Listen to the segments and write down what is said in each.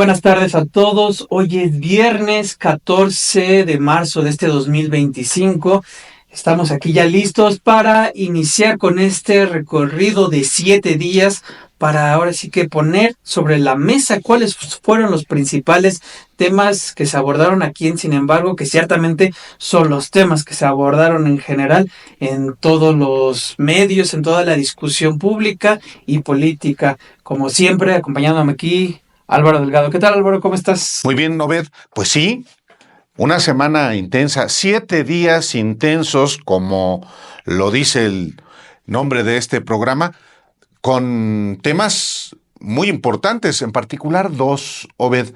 Buenas tardes a todos. Hoy es viernes 14 de marzo de este 2025. Estamos aquí ya listos para iniciar con este recorrido de 7 días para ahora sí que poner sobre la mesa cuáles fueron los principales temas que se abordaron aquí en Sin embargo, que ciertamente son los temas que se abordaron en general en todos los medios, en toda la discusión pública y política. Como siempre, acompañándome aquí, Álvaro Delgado. ¿Qué tal, Álvaro? ¿Cómo estás? Muy bien, Obed. Pues sí, una semana intensa, 7 días intensos, como lo dice el nombre de este programa, con temas muy importantes, en particular dos, Obed.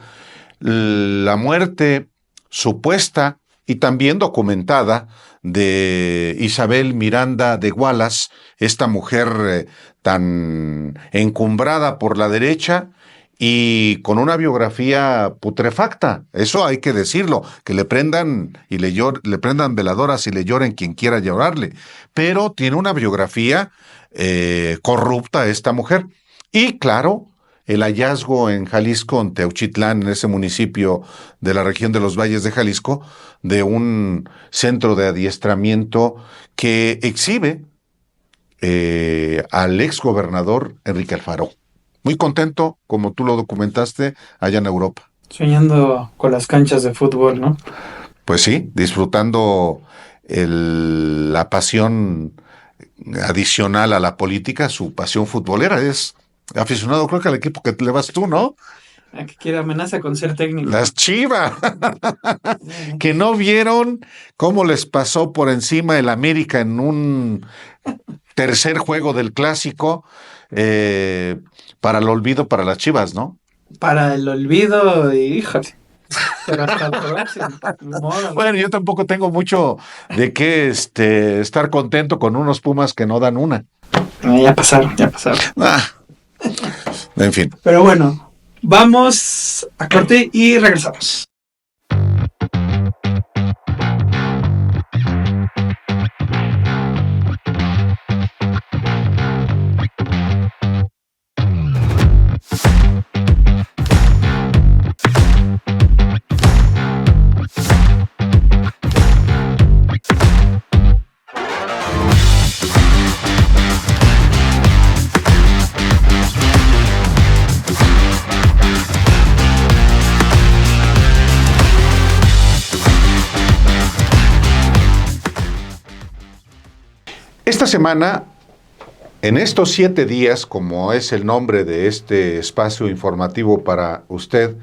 La muerte supuesta y también documentada de Isabel Miranda de Wallace, esta mujer tan encumbrada por la derecha, y con una biografía putrefacta, eso hay que decirlo, que le prendan y le prendan veladoras y le lloren quien quiera llorarle, pero tiene una biografía corrupta esta mujer. Y claro, el hallazgo en Jalisco, en Teuchitlán, en ese municipio de la región de los Valles de Jalisco, de un centro de adiestramiento que exhibe al exgobernador Enrique Alfaro. Muy contento, como tú lo documentaste, allá en Europa. Soñando con las canchas de fútbol, ¿no? Pues sí, disfrutando la pasión adicional a la política, su pasión futbolera. Es aficionado, creo que al equipo que le vas tú, ¿no? Que quiere amenaza con ser técnico. Las Chivas, que no vieron cómo les pasó por encima el América en un tercer juego del Clásico, para el olvido para las Chivas, ¿no? Para el olvido, híjole. Pero hasta el próximo. Bueno, yo tampoco tengo mucho de qué estar contento con unos Pumas que no dan una. Ya pasaron. En fin. Pero bueno, vamos a corte y regresamos. Esta semana, en estos 7 días, como es el nombre de este espacio informativo para usted,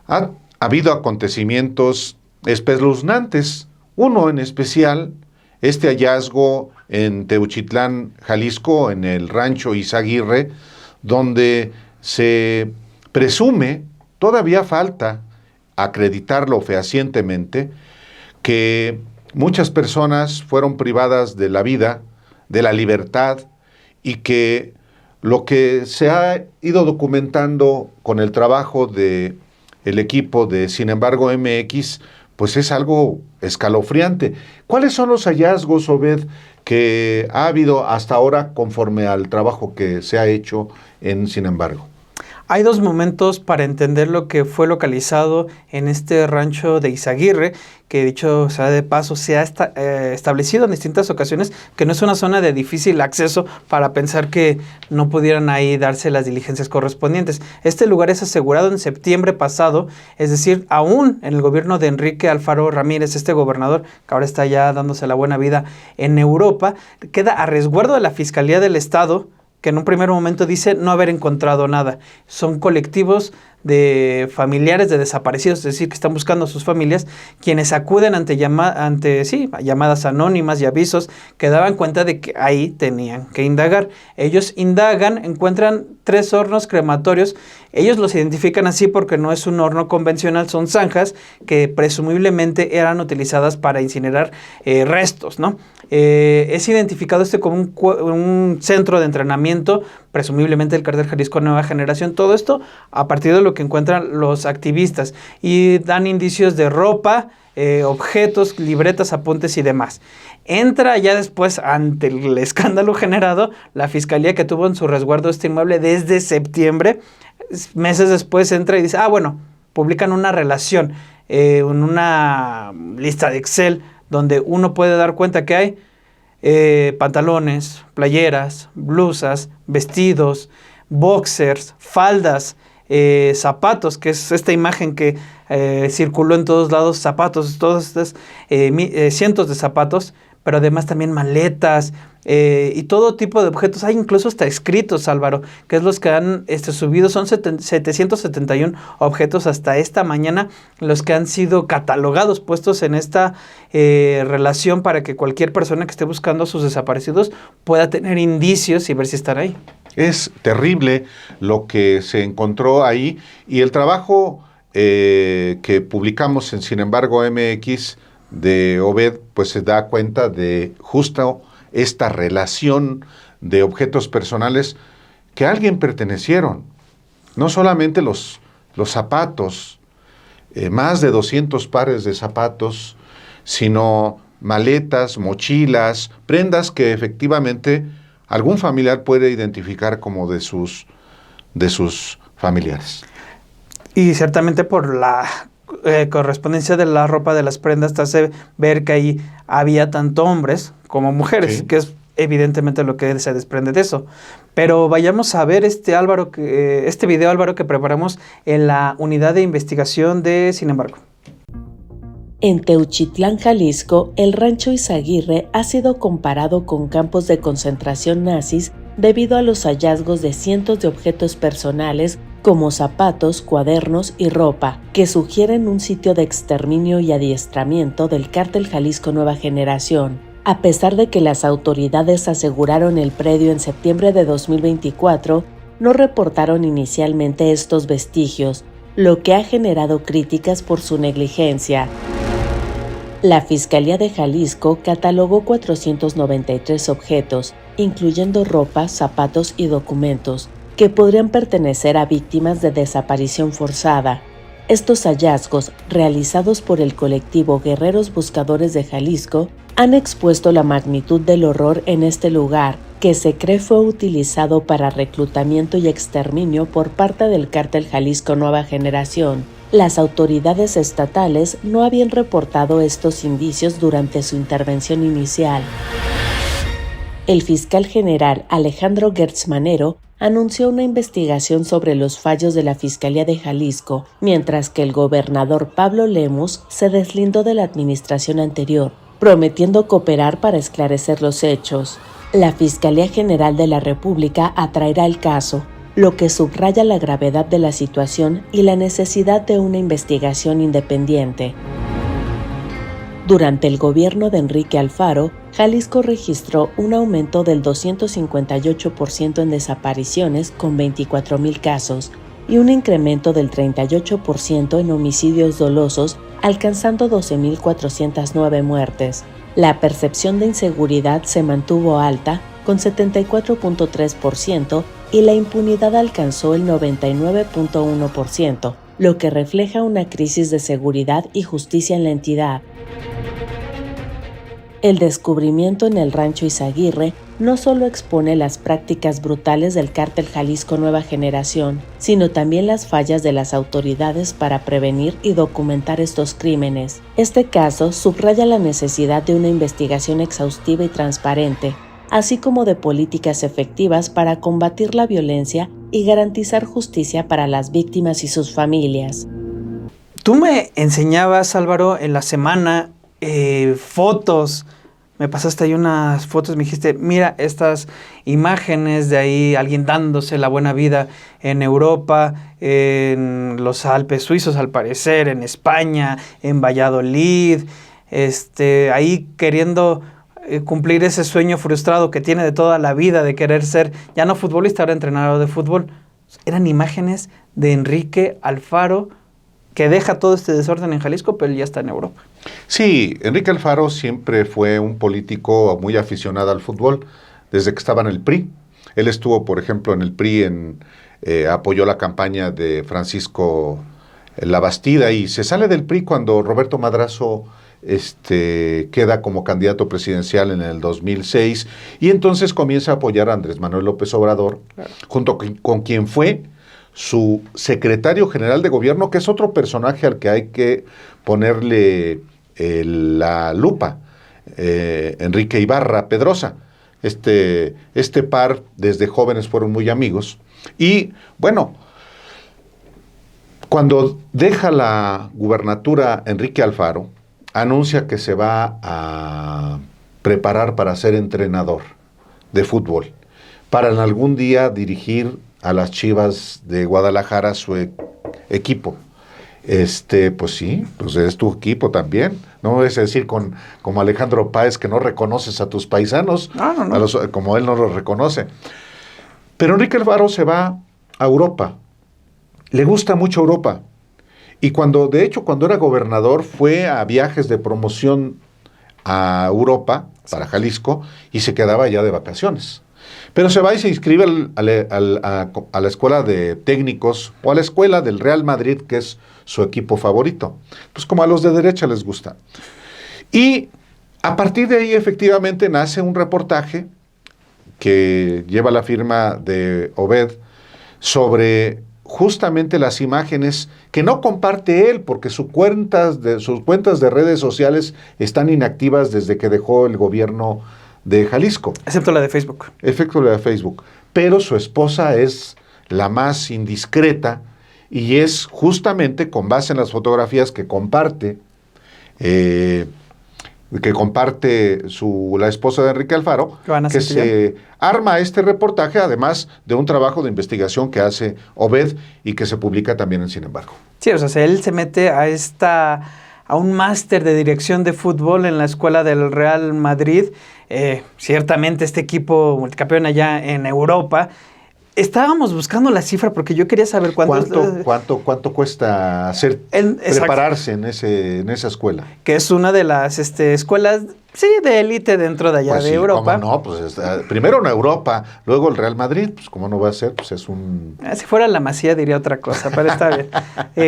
ha habido acontecimientos espeluznantes. Uno en especial, este hallazgo en Teuchitlán, Jalisco, en el rancho Izaguirre, donde se presume, todavía falta acreditarlo fehacientemente, que muchas personas fueron privadas de la vida, de la libertad, y que lo que se ha ido documentando con el trabajo de el equipo de Sin embargo MX, pues es algo escalofriante. ¿Cuáles son los hallazgos, Obed, que ha habido hasta ahora conforme al trabajo que se ha hecho en Sin embargo? Hay dos momentos para entender lo que fue localizado en este rancho de Izaguirre, que dicho sea de paso, se ha establecido en distintas ocasiones que no es una zona de difícil acceso para pensar que no pudieran ahí darse las diligencias correspondientes. Este lugar es asegurado en septiembre pasado, es decir, aún en el gobierno de Enrique Alfaro Ramírez, este gobernador que ahora está ya dándose la buena vida en Europa, queda a resguardo de la Fiscalía del Estado, que en un primer momento dice no haber encontrado nada. Son colectivos de familiares de desaparecidos, es decir, que están buscando a sus familias, quienes acuden ante llamadas anónimas y avisos que daban cuenta de que ahí tenían que indagar. Ellos indagan, encuentran 3 hornos crematorios. Ellos los identifican así porque no es un horno convencional, son zanjas que presumiblemente eran utilizadas para incinerar restos, ¿no? Es identificado como un centro de entrenamiento, presumiblemente el Cártel Jalisco Nueva Generación. Todo esto a partir de lo que encuentran los activistas, y dan indicios de ropa, objetos, libretas, apuntes y demás. Entra ya después, ante el escándalo generado, la fiscalía, que tuvo en su resguardo este inmueble desde septiembre, meses después entra y dice, bueno, publican una relación en una lista de Excel donde uno puede dar cuenta que hay pantalones, playeras, blusas, vestidos, boxers, faldas, zapatos, que es esta imagen que circuló en todos lados, zapatos, todos estos cientos de zapatos, pero además también maletas y todo tipo de objetos. Hay incluso hasta escritos, Álvaro, que es los que han subido. Son 771 objetos hasta esta mañana los que han sido catalogados, puestos en esta relación para que cualquier persona que esté buscando a sus desaparecidos pueda tener indicios y ver si están ahí. Es terrible lo que se encontró ahí y el trabajo que publicamos en Sin embargo MX de Obed, pues se da cuenta de justo esta relación de objetos personales que a alguien pertenecieron. No solamente los zapatos, más de 200 pares de zapatos, sino maletas, mochilas, prendas que efectivamente algún familiar puede identificar como de sus familiares. Y ciertamente por la correspondencia de la ropa, de las prendas, te hace ver que ahí había tanto hombres como mujeres, sí, que es evidentemente lo que se desprende de eso. Pero vayamos a ver este video, Álvaro, que preparamos en la unidad de investigación de Sin embargo. En Teuchitlán, Jalisco, el rancho Izaguirre ha sido comparado con campos de concentración nazis debido a los hallazgos de cientos de objetos personales como zapatos, cuadernos y ropa, que sugieren un sitio de exterminio y adiestramiento del Cártel Jalisco Nueva Generación. A pesar de que las autoridades aseguraron el predio en septiembre de 2024, no reportaron inicialmente estos vestigios, lo que ha generado críticas por su negligencia. La Fiscalía de Jalisco catalogó 493 objetos, incluyendo ropa, zapatos y documentos, que podrían pertenecer a víctimas de desaparición forzada. Estos hallazgos, realizados por el colectivo Guerreros Buscadores de Jalisco, han expuesto la magnitud del horror en este lugar, que se cree fue utilizado para reclutamiento y exterminio por parte del Cártel Jalisco Nueva Generación. Las autoridades estatales no habían reportado estos indicios durante su intervención inicial. El fiscal general Alejandro Gertz Manero anunció una investigación sobre los fallos de la Fiscalía de Jalisco, mientras que el gobernador Pablo Lemus se deslindó de la administración anterior, prometiendo cooperar para esclarecer los hechos. La Fiscalía General de la República atraerá el caso, lo que subraya la gravedad de la situación y la necesidad de una investigación independiente. Durante el gobierno de Enrique Alfaro, Jalisco registró un aumento del 258% en desapariciones con 24,000 casos y un incremento del 38% en homicidios dolosos, alcanzando 12,409 muertes. La percepción de inseguridad se mantuvo alta, con 74,3%, y la impunidad alcanzó el 99,1%, lo que refleja una crisis de seguridad y justicia en la entidad. El descubrimiento en el rancho Izaguirre no solo expone las prácticas brutales del Cártel Jalisco Nueva Generación, sino también las fallas de las autoridades para prevenir y documentar estos crímenes. Este caso subraya la necesidad de una investigación exhaustiva y transparente, así como de políticas efectivas para combatir la violencia y garantizar justicia para las víctimas y sus familias. Tú me enseñabas, Álvaro, en la semana fotos. Me pasaste ahí unas fotos, me dijiste, mira estas imágenes de ahí, alguien dándose la buena vida en Europa, en los Alpes suizos al parecer, en España, en Valladolid, ahí queriendo cumplir ese sueño frustrado que tiene de toda la vida de querer ser, ya no futbolista, ahora entrenador de fútbol. Eran imágenes de Enrique Alfaro, que deja todo este desorden en Jalisco, pero él ya está en Europa. Sí, Enrique Alfaro siempre fue un político muy aficionado al fútbol, desde que estaba en el PRI. Él estuvo, por ejemplo, en el PRI, apoyó la campaña de Francisco Labastida y se sale del PRI cuando Roberto Madrazo queda como candidato presidencial en el 2006 y entonces comienza a apoyar a Andrés Manuel López Obrador, claro, junto con quien fue su secretario general de gobierno, que es otro personaje al que hay que ponerle la lupa, Enrique Ibarra Pedrosa. Este par desde jóvenes fueron muy amigos. Y bueno, cuando deja la gubernatura Enrique Alfaro, anuncia que se va a preparar para ser entrenador de fútbol, para en algún día dirigir a las Chivas de Guadalajara, su equipo. Pues sí, pues es tu equipo también. No es decir como Alejandro Páez, que no reconoces a tus paisanos, No. como él no los reconoce. Pero Enrique Alfaro se va a Europa. Le gusta mucho Europa. Y cuando era gobernador, fue a viajes de promoción a Europa, para Jalisco, y se quedaba ya de vacaciones. Pero se va y se inscribe a la escuela de técnicos, o a la escuela del Real Madrid, que es su equipo favorito. Pues como a los de derecha les gusta. Y a partir de ahí, efectivamente, nace un reportaje que lleva la firma de Obed sobre justamente las imágenes que no comparte él, porque sus cuentas de redes sociales están inactivas desde que dejó el gobierno de Jalisco. Excepto la de Facebook. Excepto la de Facebook. Pero su esposa es la más indiscreta y es justamente con base en las fotografías que comparte la esposa de Enrique Alfaro, que se arma este reportaje, además de un trabajo de investigación que hace Obed y que se publica también en Sin embargo. Sí, o sea, él se mete a un máster de dirección de fútbol en la escuela del Real Madrid. Ciertamente este equipo multicampeón allá en Europa. Estábamos buscando la cifra porque yo quería saber cuánto cuesta prepararse en esa escuela. Que es una de las escuelas, sí, de élite dentro de allá pues de sí, Europa. ¿cómo no? Pues primero en Europa, luego el Real Madrid, pues cómo no va a ser, pues es un... Si fuera la Masía diría otra cosa, pero está bien.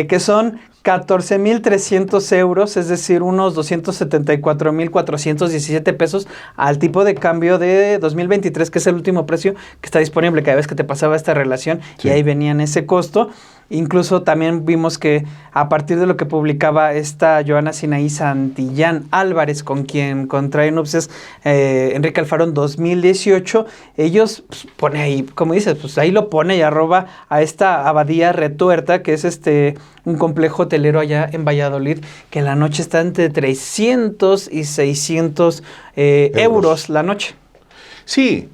Que son 14,300 euros, es decir, unos 274,417 pesos al tipo de cambio de 2023, que es el último precio que está disponible cada vez que te pasaba esta relación, sí. Y ahí venía en ese costo. Incluso también vimos que a partir de lo que publicaba esta Joana Sinaí Santillán Álvarez, con quien contrae nupcias Enrique Alfaro en 2018, ellos pone ahí, como dices, pues ahí lo pone y arroba a esta Abadía Retuerta, que es un complejo hotelero allá en Valladolid, que en la noche está entre 300 y 600 euros la noche. Sí,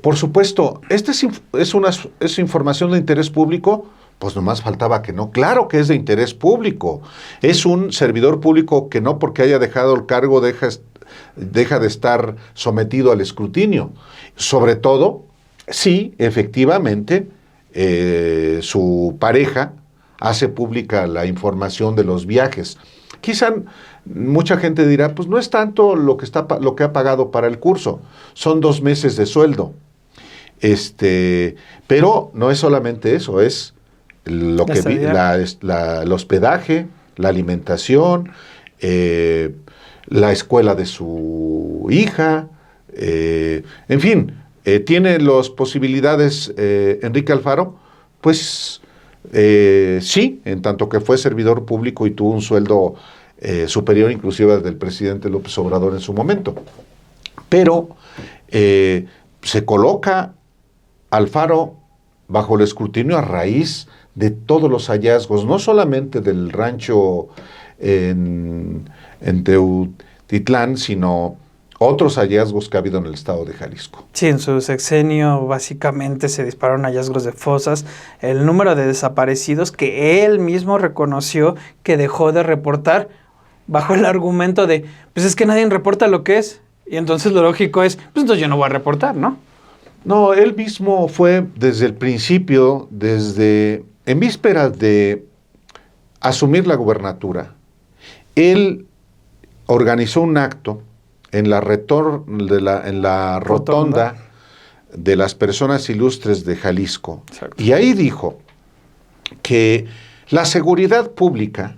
por supuesto, es información de interés público, pues nomás faltaba que no. Claro que es de interés público. Es un servidor público que no porque haya dejado el cargo deja de estar sometido al escrutinio. Sobre todo, si efectivamente su pareja hace pública la información de los viajes. Quizá mucha gente dirá, pues no es tanto lo que ha pagado para el curso, son 2 meses de sueldo. Pero no es solamente eso, es el hospedaje, la alimentación, la escuela de su hija, en fin, tiene las posibilidades Enrique Alfaro, pues sí, en tanto que fue servidor público y tuvo un sueldo superior inclusive al del presidente López Obrador en su momento. Pero se coloca Alfaro bajo el escrutinio a raíz de todos los hallazgos, no solamente del rancho en Teutitlán, sino otros hallazgos que ha habido en el estado de Jalisco. Sí, en su sexenio básicamente se dispararon hallazgos de fosas, el número de desaparecidos que él mismo reconoció que dejó de reportar bajo el argumento de, pues es que nadie reporta lo que es, y entonces lo lógico es, pues entonces yo no voy a reportar, ¿no? No, él mismo fue desde el principio, en vísperas de asumir la gubernatura, él organizó un acto en la rotonda de las personas ilustres de Jalisco. Exacto. Y ahí dijo que la seguridad pública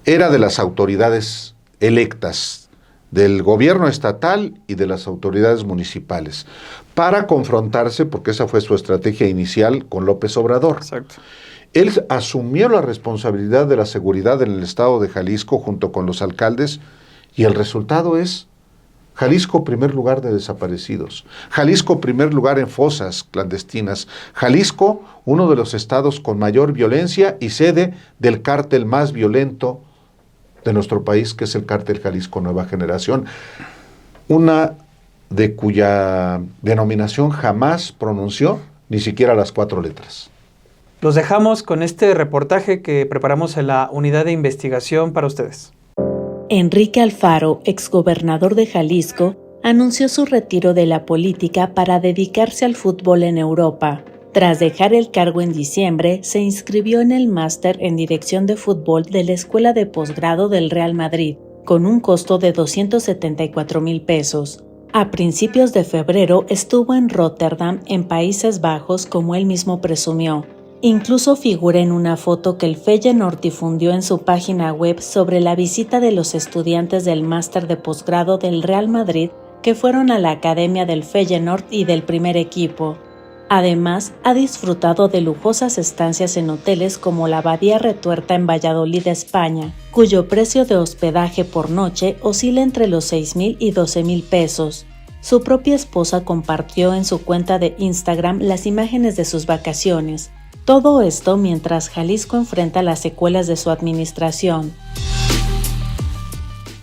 era de las autoridades electas del gobierno estatal y de las autoridades municipales para confrontarse, porque esa fue su estrategia inicial, con López Obrador. Exacto. Él asumió la responsabilidad de la seguridad en el estado de Jalisco junto con los alcaldes y el resultado es Jalisco primer lugar de desaparecidos, Jalisco primer lugar en fosas clandestinas, Jalisco uno de los estados con mayor violencia y sede del cártel más violento de nuestro país, que es el cártel Jalisco Nueva Generación, una de cuya denominación jamás pronunció ni siquiera las 4 letras. Los dejamos con este reportaje que preparamos en la unidad de investigación para ustedes. Enrique Alfaro, exgobernador de Jalisco, anunció su retiro de la política para dedicarse al fútbol en Europa. Tras dejar el cargo en diciembre, se inscribió en el máster en Dirección de Fútbol de la Escuela de Posgrado del Real Madrid, con un costo de 274,000 pesos. A principios de febrero estuvo en Rotterdam, en Países Bajos, como él mismo presumió. Incluso figura en una foto que el Feyenoord difundió en su página web sobre la visita de los estudiantes del máster de posgrado del Real Madrid que fueron a la academia del Feyenoord y del primer equipo. Además, ha disfrutado de lujosas estancias en hoteles como la Abadía Retuerta en Valladolid, España, cuyo precio de hospedaje por noche oscila entre los 6,000 y 12,000 pesos. Su propia esposa compartió en su cuenta de Instagram las imágenes de sus vacaciones. Todo esto mientras Jalisco enfrenta las secuelas de su administración.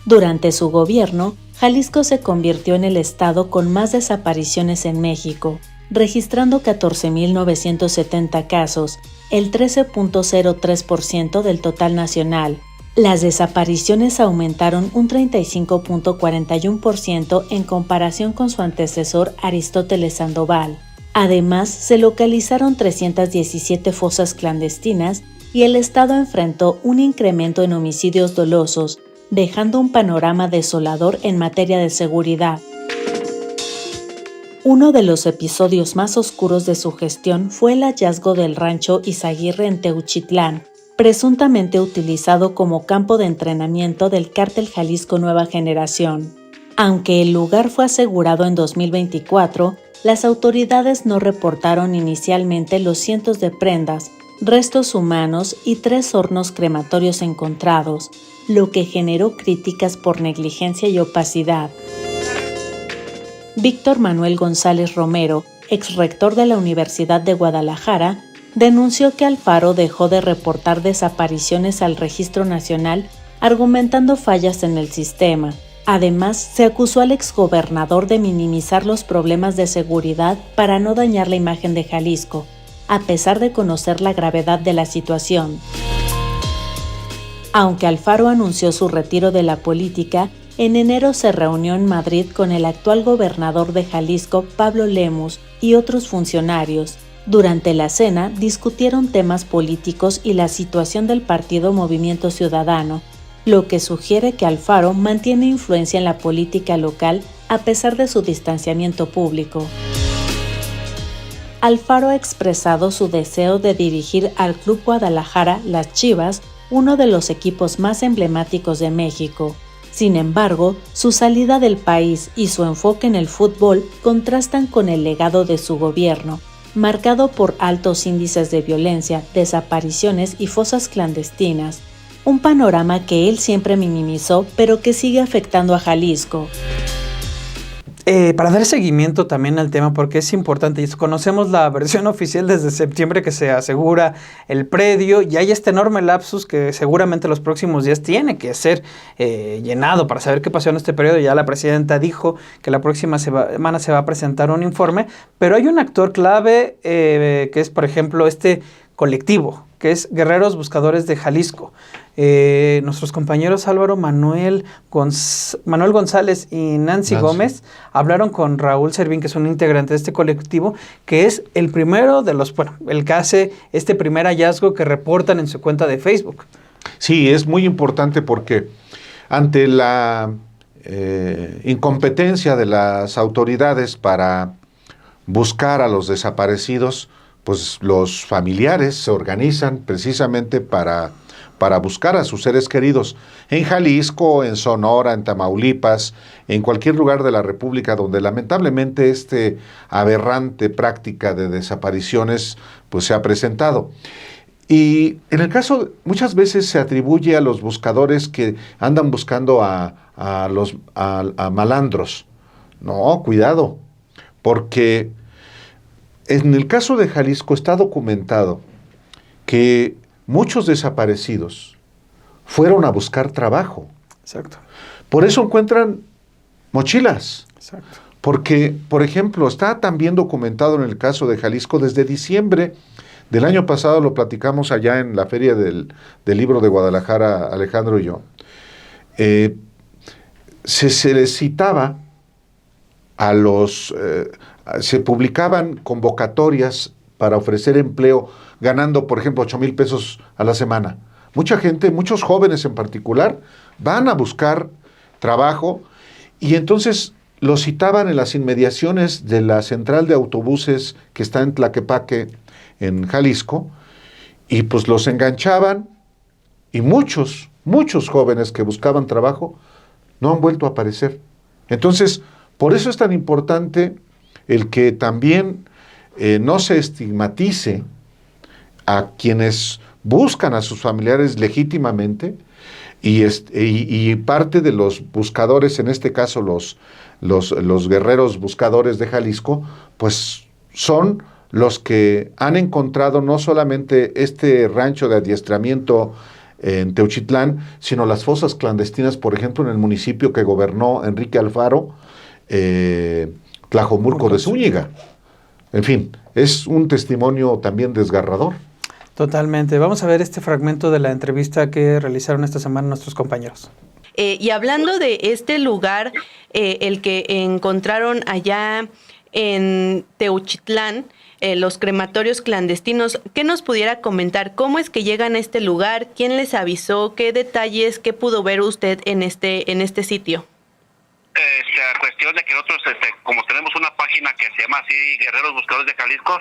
Durante su gobierno, Jalisco se convirtió en el estado con más desapariciones en México, registrando 14,970 casos, el 13.03% del total nacional. Las desapariciones aumentaron un 35.41% en comparación con su antecesor Aristóteles Sandoval. Además, se localizaron 317 fosas clandestinas y el Estado enfrentó un incremento en homicidios dolosos, dejando un panorama desolador en materia de seguridad. Uno de los episodios más oscuros de su gestión fue el hallazgo del rancho Izaguirre en Teuchitlán, presuntamente utilizado como campo de entrenamiento del cártel Jalisco Nueva Generación. Aunque el lugar fue asegurado en 2024, las autoridades no reportaron inicialmente los cientos de prendas, restos humanos y 3 hornos crematorios encontrados, lo que generó críticas por negligencia y opacidad. Víctor Manuel González Romero, exrector de la Universidad de Guadalajara, denunció que Alfaro dejó de reportar desapariciones al Registro Nacional argumentando fallas en el sistema. Además, se acusó al exgobernador de minimizar los problemas de seguridad para no dañar la imagen de Jalisco, a pesar de conocer la gravedad de la situación. Aunque Alfaro anunció su retiro de la política, en enero se reunió en Madrid con el actual gobernador de Jalisco, Pablo Lemus, y otros funcionarios. Durante la cena discutieron temas políticos y la situación del partido Movimiento Ciudadano, lo que sugiere que Alfaro mantiene influencia en la política local a pesar de su distanciamiento público. Alfaro ha expresado su deseo de dirigir al Club Guadalajara, las Chivas, uno de los equipos más emblemáticos de México. Sin embargo, su salida del país y su enfoque en el fútbol contrastan con el legado de su gobierno, marcado por altos índices de violencia, desapariciones y fosas clandestinas, un panorama que él siempre minimizó, pero que sigue afectando a Jalisco. Para dar seguimiento también al tema, porque es importante, conocemos la versión oficial desde septiembre que se asegura el predio y hay este enorme lapsus que seguramente los próximos días tiene que ser llenado para saber qué pasó en este periodo. Ya la presidenta dijo que la próxima semana se va a presentar un informe, pero hay un actor clave que es, por ejemplo, este colectivo, que es Guerreros Buscadores de Jalisco. Nuestros compañeros Manuel González y Nancy Gómez hablaron con Raúl Servín, que es un integrante de este colectivo, que es el primero de los, el que hace este primer hallazgo que reportan en su cuenta de Facebook. Sí, es muy importante porque ante la incompetencia de las autoridades para buscar a los desaparecidos, pues los familiares se organizan precisamente para para buscar a sus seres queridos en Jalisco, en Sonora, en Tamaulipas, en cualquier lugar de la República donde lamentablemente aberrante práctica de desapariciones pues se ha presentado. Y en el caso, muchas veces se atribuye a los buscadores que andan buscando a malandros. No, cuidado, porque en el caso de Jalisco está documentado que muchos desaparecidos fueron a buscar trabajo. Exacto. Por eso encuentran mochilas. Exacto. Porque, por ejemplo, está también documentado en el caso de Jalisco desde diciembre del año pasado, lo platicamos allá en la Feria del Libro de Guadalajara, Alejandro y yo. Se les citaba se publicaban convocatorias para ofrecer empleo ganando, por ejemplo, 8,000 pesos a la semana. Mucha gente, muchos jóvenes en particular, van a buscar trabajo y entonces los citaban en las inmediaciones de la central de autobuses que está en Tlaquepaque, en Jalisco, y pues los enganchaban y muchos jóvenes que buscaban trabajo no han vuelto a aparecer. Entonces, por eso es tan importante el que también no se estigmatice a quienes buscan a sus familiares legítimamente y parte de los buscadores, en este caso los guerreros buscadores de Jalisco, pues son los que han encontrado no solamente este rancho de adiestramiento en Teuchitlán, sino las fosas clandestinas, por ejemplo, en el municipio que gobernó Enrique Alfaro, Tlajomulco de Zúñiga. En fin, es un testimonio también desgarrador. Totalmente. Vamos a ver este fragmento de la entrevista que realizaron esta semana nuestros compañeros. Y hablando de este lugar, el que encontraron allá en Teuchitlán, los crematorios clandestinos, ¿qué nos pudiera comentar? ¿Cómo es que llegan a este lugar? ¿Quién les avisó? ¿Qué detalles? ¿Qué pudo ver usted en este sitio? Cuestión de que nosotros, como tenemos una página que se llama así, Guerreros Buscadores de Jalisco,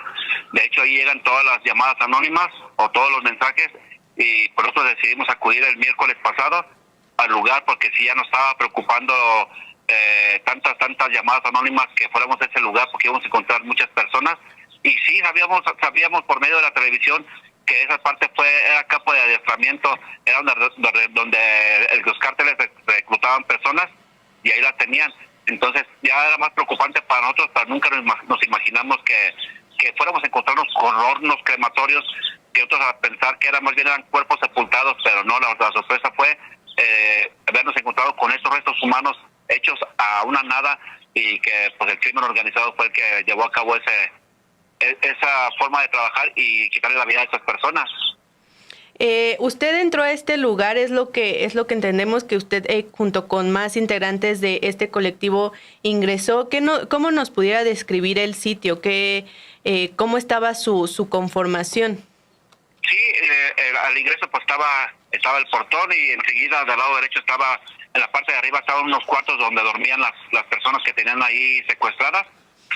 de hecho ahí llegan todas las llamadas anónimas o todos los mensajes, y por eso decidimos acudir el miércoles pasado al lugar, porque sí ya nos estaba preocupando tantas llamadas anónimas que fuéramos a ese lugar, porque íbamos a encontrar muchas personas. Y sí, sabíamos por medio de la televisión que esa parte era campo de adiestramiento, era donde los cárteles reclutaban personas y ahí las tenían. Entonces ya era más preocupante para nosotros, pero nunca nos imaginamos que fuéramos a encontrarnos con hornos crematorios, que otros a pensar que más bien eran cuerpos sepultados, pero no, la sorpresa fue habernos encontrado con estos restos humanos hechos a una nada, y que pues el crimen organizado fue el que llevó a cabo esa forma de trabajar y quitarle la vida a esas personas. Usted entró a este lugar, es lo que entendemos que usted junto con más integrantes de este colectivo ingresó. ¿Cómo nos pudiera describir el sitio? ¿Cómo estaba su conformación? Sí, al ingreso pues estaba el portón, y enseguida del lado derecho en la parte de arriba estaban unos cuartos donde dormían las personas que tenían ahí secuestradas.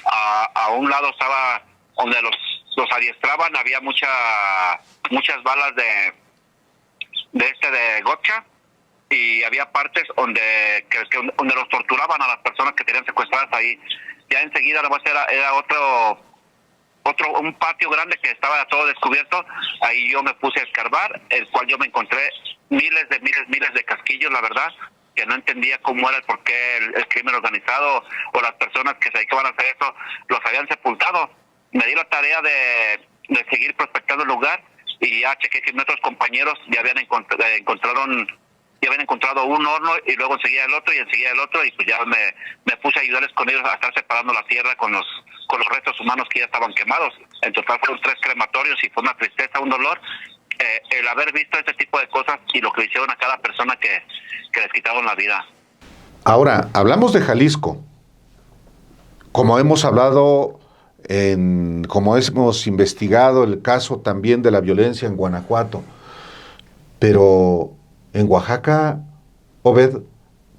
A un lado estaba donde los adiestraban, había muchas balas de gotcha, y había partes donde los torturaban a las personas que tenían secuestradas ahí. Ya enseguida nomás era un patio grande que estaba todo descubierto. Ahí yo me puse a escarbar, el cual yo me encontré miles de casquillos, la verdad, que no entendía cómo era el por qué el crimen organizado o las personas que se dedicaban a hacer eso los habían sepultado. Me di la tarea de seguir prospectando el lugar, y ya chequé que nuestros compañeros ya habían encontrado un horno, y luego enseguida el otro, y pues ya me puse a ayudarles con ellos a estar separando la tierra con los restos humanos que ya estaban quemados. En total fueron 3 crematorios, y fue una tristeza, un dolor, el haber visto este tipo de cosas y lo que le hicieron a cada persona que les quitaron la vida. Ahora, hablamos de Jalisco, como hemos hablado, como hemos investigado el caso también de la violencia en Guanajuato, pero en Oaxaca, Obed,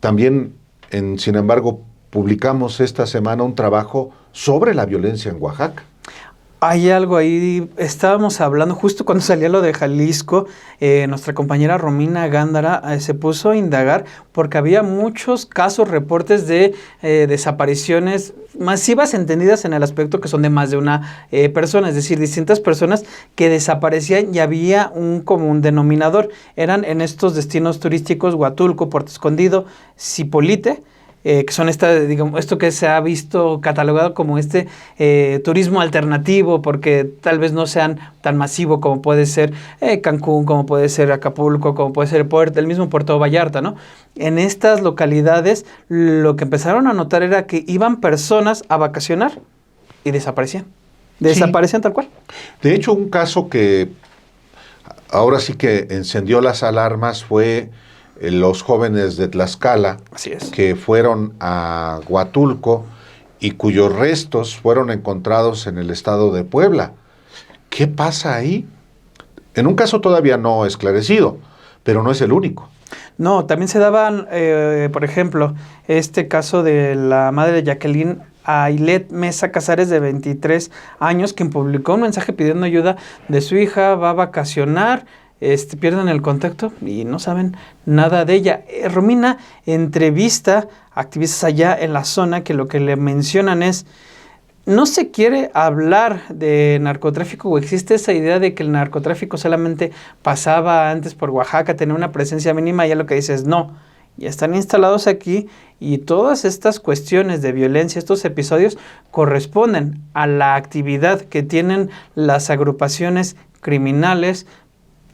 también, sin embargo, publicamos esta semana un trabajo sobre la violencia en Oaxaca. Hay algo ahí, estábamos hablando justo cuando salía lo de Jalisco, nuestra compañera Romina Gándara se puso a indagar porque había muchos casos, reportes de desapariciones masivas entendidas en el aspecto que son de más de una persona, es decir, distintas personas que desaparecían y había un común denominador. Eran en estos destinos turísticos Huatulco, Puerto Escondido, Zipolite, que son digamos, esto que se ha visto catalogado como turismo alternativo, porque tal vez no sean tan masivo como puede ser Cancún, como puede ser Acapulco, como puede ser el mismo Puerto Vallarta, ¿no? En estas localidades lo que empezaron a notar era que iban personas a vacacionar y desaparecían. Desaparecían tal cual. De hecho, un caso que ahora sí que encendió las alarmas fue los jóvenes de Tlaxcala, Así es, que fueron a Huatulco y cuyos restos fueron encontrados en el estado de Puebla. ¿Qué pasa ahí? En un caso todavía no esclarecido, pero no es el único. No, también se daban, por ejemplo, este caso de la madre de Jacqueline Ailet Mesa Casares, de 23 años, quien publicó un mensaje pidiendo ayuda de su hija, va a vacacionar, pierden el contacto y no saben nada de ella. Romina entrevista a activistas allá en la zona que lo que le mencionan es: no se quiere hablar de narcotráfico, o existe esa idea de que el narcotráfico solamente pasaba antes por Oaxaca, tenía una presencia mínima, y ya lo que dices, no, ya están instalados aquí y todas estas cuestiones de violencia, estos episodios corresponden a la actividad que tienen las agrupaciones criminales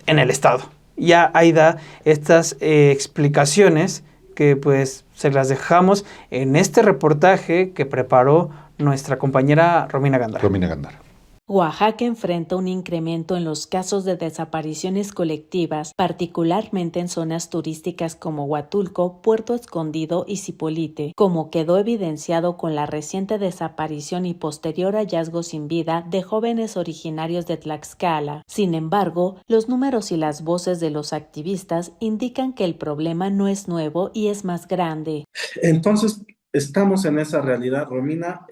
en el estado. Ya ahí da estas explicaciones que pues se las dejamos en este reportaje que preparó nuestra compañera Romina Gándara. Romina Gándara. Oaxaca enfrenta un incremento en los casos de desapariciones colectivas, particularmente en zonas turísticas como Huatulco, Puerto Escondido y Zipolite, como quedó evidenciado con la reciente desaparición y posterior hallazgo sin vida de jóvenes originarios de Tlaxcala. Sin embargo, los números y las voces de los activistas indican que el problema no es nuevo y es más grande. Entonces, estamos en esa realidad, Romina,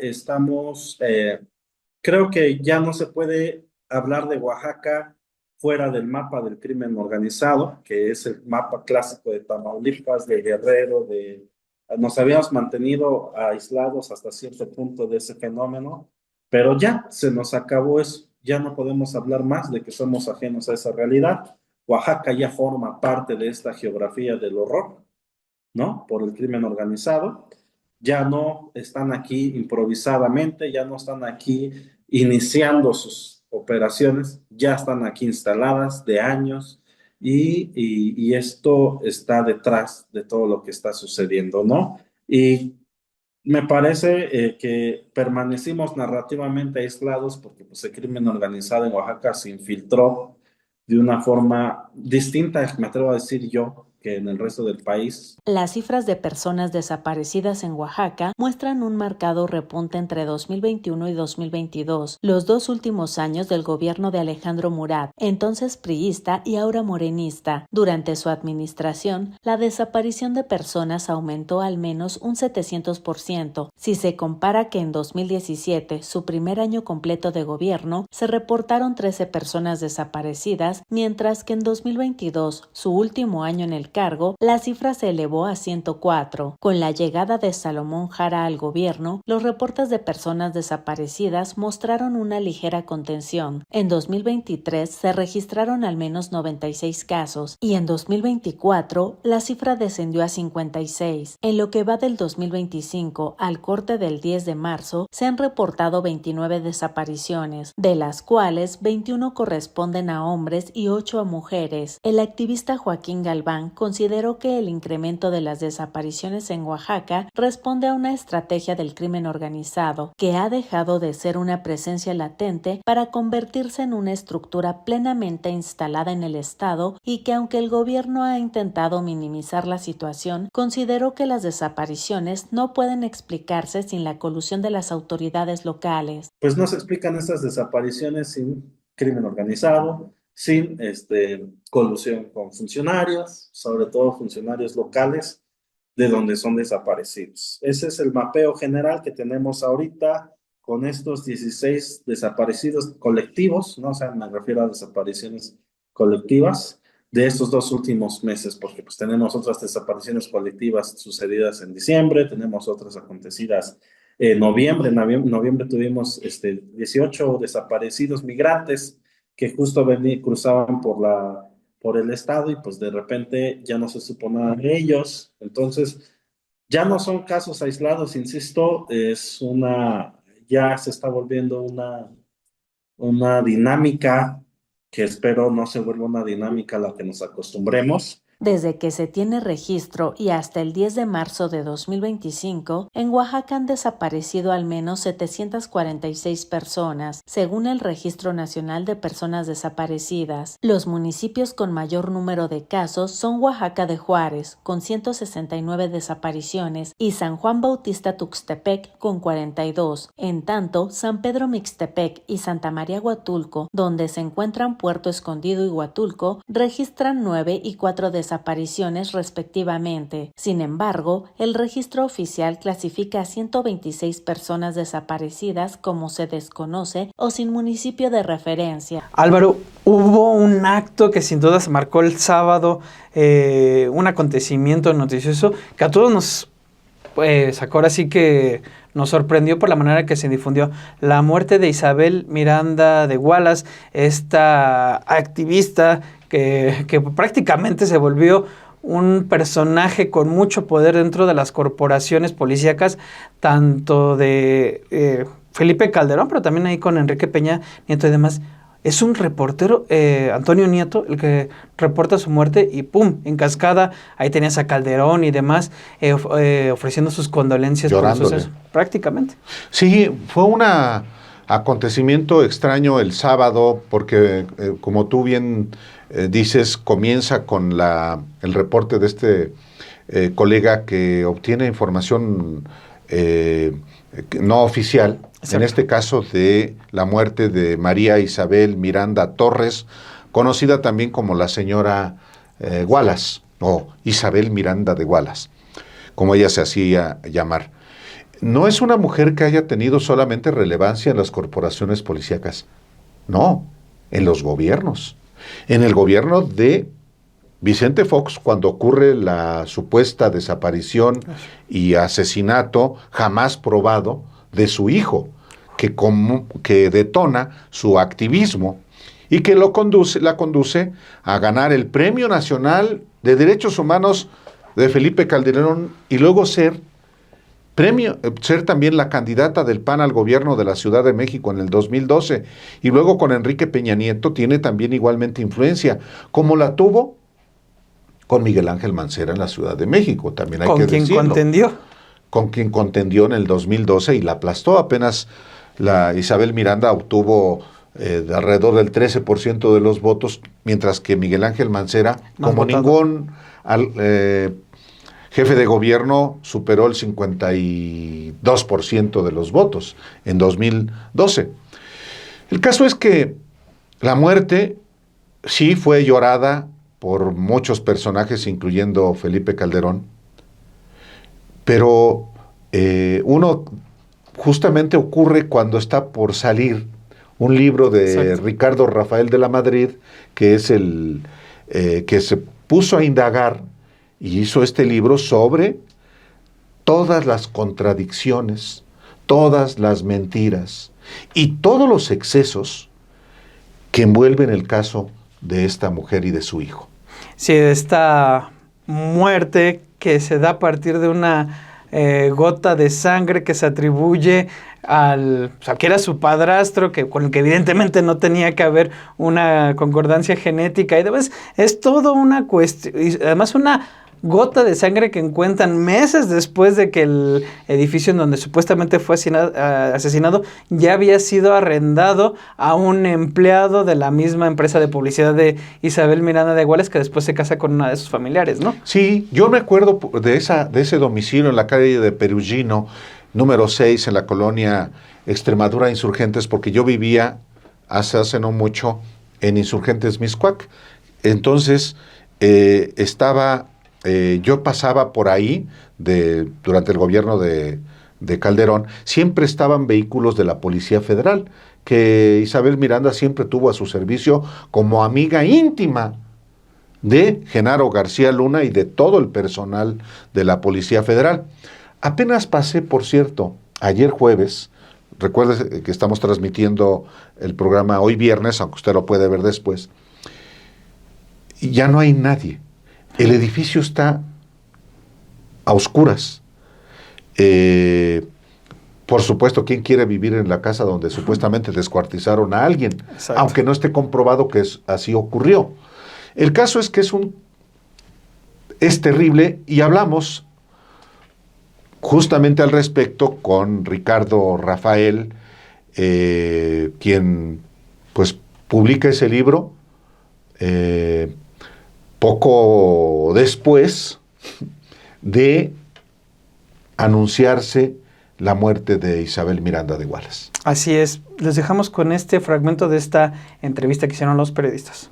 creo que ya no se puede hablar de Oaxaca fuera del mapa del crimen organizado, que es el mapa clásico de Tamaulipas, de Guerrero, nos habíamos mantenido aislados hasta cierto punto de ese fenómeno, pero ya se nos acabó eso, ya no podemos hablar más de que somos ajenos a esa realidad. Oaxaca ya forma parte de esta geografía del horror, ¿no? Por el crimen organizado. Ya no están aquí improvisadamente, ya no están aquí iniciando sus operaciones, ya están aquí instaladas de años y esto está detrás de todo lo que está sucediendo, ¿no? Y me parece que permanecimos narrativamente aislados porque pues, el crimen organizado en Oaxaca se infiltró de una forma distinta, me atrevo a decir yo, que en el resto del país. Las cifras de personas desaparecidas en Oaxaca muestran un marcado repunte entre 2021 y 2022, los dos últimos años del gobierno de Alejandro Murat, entonces priista y ahora morenista. Durante su administración, la desaparición de personas aumentó al menos un 700%, si se compara que en 2017, su primer año completo de gobierno, se reportaron 13 personas desaparecidas, mientras que en 2022, su último año en el cargo, la cifra se elevó a 104. Con la llegada de Salomón Jara al gobierno, los reportes de personas desaparecidas mostraron una ligera contención. En 2023 se registraron al menos 96 casos y en 2024 la cifra descendió a 56. En lo que va del 2025 al corte del 10 de marzo se han reportado 29 desapariciones, de las cuales 21 corresponden a hombres y 8 a mujeres. El activista Joaquín Galván consideró que el incremento de las desapariciones en Oaxaca responde a una estrategia del crimen organizado que ha dejado de ser una presencia latente para convertirse en una estructura plenamente instalada en el estado y que aunque el gobierno ha intentado minimizar la situación, consideró que las desapariciones no pueden explicarse sin la colusión de las autoridades locales. Pues no se explican estas desapariciones sin crimen organizado, sin colusión con funcionarios, sobre todo funcionarios locales de donde son desaparecidos. Ese es el mapeo general que tenemos ahorita con estos 16 desaparecidos colectivos, ¿no? O sea, me refiero a desapariciones colectivas de estos 2 últimos meses, porque pues tenemos otras desapariciones colectivas sucedidas en diciembre, tenemos otras acontecidas en noviembre. En noviembre tuvimos 18 desaparecidos migrantes que justo cruzaban por el estado y pues de repente ya no se supo nada de ellos. Entonces, ya no son casos aislados, insisto, ya se está volviendo una dinámica que espero no se vuelva una dinámica a la que nos acostumbremos. Desde que se tiene registro y hasta el 10 de marzo de 2025, en Oaxaca han desaparecido al menos 746 personas, según el Registro Nacional de Personas Desaparecidas. Los municipios con mayor número de casos son Oaxaca de Juárez, con 169 desapariciones, y San Juan Bautista Tuxtepec, con 42. En tanto, San Pedro Mixtepec y Santa María Huatulco, donde se encuentran Puerto Escondido y Huatulco, registran 9 y 4 desapariciones respectivamente. Sin embargo, el registro oficial clasifica a 126 personas desaparecidas como se desconoce o sin municipio de referencia. Álvaro, hubo un acto que sin duda se marcó el sábado, un acontecimiento noticioso que a todos nos sacó, ahora sí que nos sorprendió por la manera que se difundió la muerte de Isabel Miranda de Wallace, esta activista que prácticamente se volvió un personaje con mucho poder dentro de las corporaciones policíacas, tanto de Felipe Calderón, pero también ahí con Enrique Peña Nieto y demás. Es un reportero, Antonio Nieto, el que reporta su muerte y ¡pum!, en cascada, ahí tenías a Calderón y demás, ofreciendo sus condolencias. Llorándole. Por el suceso, prácticamente. Sí, fue un acontecimiento extraño el sábado, porque como tú bien dices, comienza con el reporte de este colega que obtiene información no oficial. Exacto. En este caso de la muerte de María Isabel Miranda Torres, conocida también como la señora Wallace, o Isabel Miranda de Wallace, como ella se hacía llamar. No es una mujer que haya tenido solamente relevancia en las corporaciones policíacas, no, en los gobiernos. En el gobierno de Vicente Fox, cuando ocurre la supuesta desaparición y asesinato jamás probado de su hijo, que detona su activismo y que la conduce a ganar el Premio Nacional de Derechos Humanos de Felipe Calderón y luego ser también la candidata del PAN al gobierno de la Ciudad de México en el 2012, y luego con Enrique Peña Nieto tiene también igualmente influencia, como la tuvo con Miguel Ángel Mancera en la Ciudad de México, también hay que decirlo. Con quien contendió en el 2012 y la aplastó. Apenas la Isabel Miranda obtuvo alrededor del 13% de los votos, mientras que Miguel Ángel Mancera, como ningún jefe de gobierno, superó el 52% de los votos en 2012. El caso es que la muerte sí fue llorada por muchos personajes, incluyendo Felipe Calderón, pero uno justamente ocurre cuando está por salir un libro de Exacto. Ricardo Rafael de la Madrid, que es el que se puso a indagar y hizo este libro sobre todas las contradicciones, todas las mentiras y todos los excesos que envuelven el caso de esta mujer y de su hijo. Sí, de esta muerte que se da a partir de una gota de sangre que se atribuye que era su padrastro, con el que evidentemente no tenía que haber una concordancia genética, y además es todo una cuestión, y además una gota de sangre que encuentran meses después de que el edificio en donde supuestamente fue asesinado ya había sido arrendado a un empleado de la misma empresa de publicidad de Isabel Miranda de Wallace, que después se casa con una de sus familiares, ¿no? Sí, yo me acuerdo de ese domicilio en la calle de Perugino, número 6, en la colonia Extremadura Insurgentes, porque yo vivía hace no mucho en Insurgentes Mixcoac. Entonces, yo pasaba por ahí durante el gobierno de de Calderón, siempre estaban vehículos de la Policía Federal, que Isabel Miranda siempre tuvo a su servicio como amiga íntima de Genaro García Luna y de todo el personal de la Policía Federal. Apenas pasé, por cierto, ayer jueves, recuerde que estamos transmitiendo el programa hoy viernes, aunque usted lo puede ver después, y ya no hay nadie. El edificio está a oscuras. Por supuesto, ¿quién quiere vivir en la casa donde supuestamente descuartizaron a alguien? Exacto. Aunque no esté comprobado que así ocurrió. El caso es que es terrible, y hablamos justamente al respecto con Ricardo Rafael, quien pues publica ese libro poco después de anunciarse la muerte de Isabel Miranda de Wallace. Así es. Les dejamos con este fragmento de esta entrevista que hicieron los periodistas.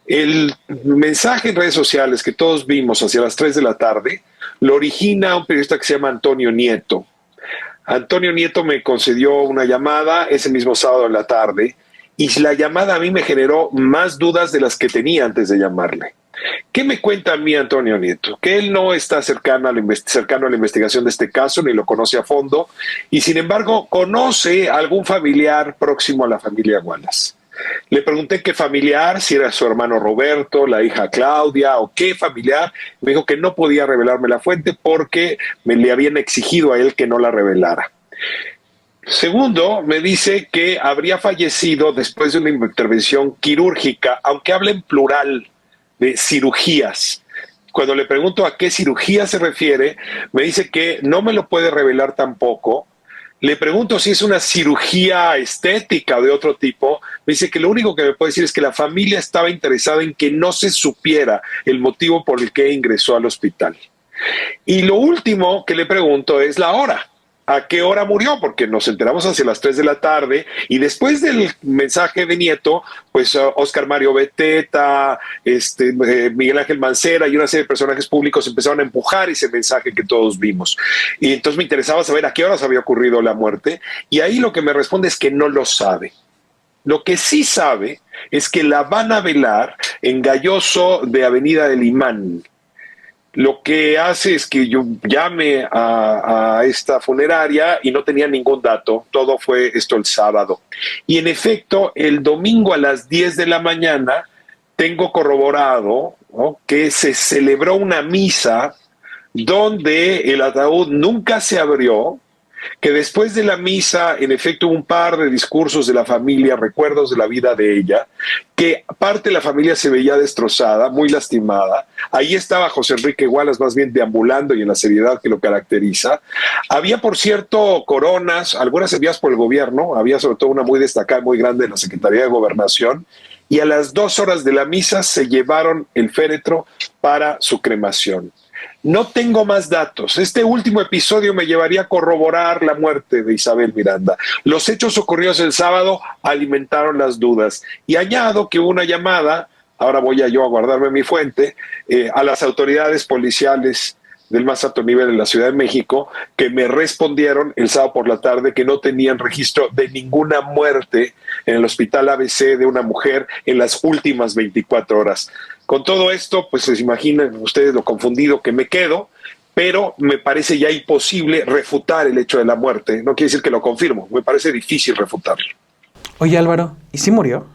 El mensaje en redes sociales que todos vimos hacia las 3 de la tarde lo origina un periodista que se llama Antonio Nieto. Antonio Nieto me concedió una llamada ese mismo sábado en la tarde, y la llamada a mí me generó más dudas de las que tenía antes de llamarle. ¿Qué me cuenta a mí Antonio Nieto? Que él no está cercano a la investigación de este caso, ni lo conoce a fondo, y sin embargo conoce a algún familiar próximo a la familia Wallace. Le pregunté qué familiar, si era su hermano Roberto, la hija Claudia, o qué familiar. Me dijo que no podía revelarme la fuente porque le habían exigido a él que no la revelara. Segundo, me dice que habría fallecido después de una intervención quirúrgica, aunque habla en plural de cirugías. Cuando le pregunto a qué cirugía se refiere, me dice que no me lo puede revelar tampoco. Le pregunto si es una cirugía estética o de otro tipo. Me dice que lo único que me puede decir es que la familia estaba interesada en que no se supiera el motivo por el que ingresó al hospital. Y lo último que le pregunto es la hora. ¿A qué hora murió? Porque nos enteramos hacia las 3 de la tarde, y después del mensaje de Nieto, pues Óscar Mario Beteta, Miguel Ángel Mancera y una serie de personajes públicos empezaron a empujar ese mensaje que todos vimos. Y entonces me interesaba saber a qué horas había ocurrido la muerte, y ahí lo que me responde es que no lo sabe. Lo que sí sabe es que la van a velar en Galloso de Avenida del Imán. Lo que hace es que yo llame a esta funeraria y no tenía ningún dato. Todo fue esto el sábado. Y en efecto, el domingo a las 10 de la mañana tengo corroborado, ¿no?, que se celebró una misa donde el ataúd nunca se abrió, que después de la misa, en efecto, hubo un par de discursos de la familia, recuerdos de la vida de ella, que parte de la familia se veía destrozada, muy lastimada. Ahí estaba José Enrique Wallace, más bien deambulando y en la seriedad que lo caracteriza. Había, por cierto, coronas, algunas enviadas por el gobierno, había sobre todo una muy destacada, muy grande de la Secretaría de Gobernación, y a las 2 horas de la misa se llevaron el féretro para su cremación. No tengo más datos. Este último episodio me llevaría a corroborar la muerte de Isabel Miranda. Los hechos ocurridos el sábado alimentaron las dudas. Y añado que hubo una llamada, ahora voy yo a guardarme mi fuente, a las autoridades policiales del más alto nivel en la Ciudad de México, que me respondieron el sábado por la tarde que no tenían registro de ninguna muerte en el hospital ABC de una mujer en las últimas 24 horas. Con todo esto, pues se imaginan ustedes lo confundido que me quedo, pero me parece ya imposible refutar el hecho de la muerte. No quiere decir que lo confirmo, me parece difícil refutarlo. Oye, Álvaro, ¿y si murió?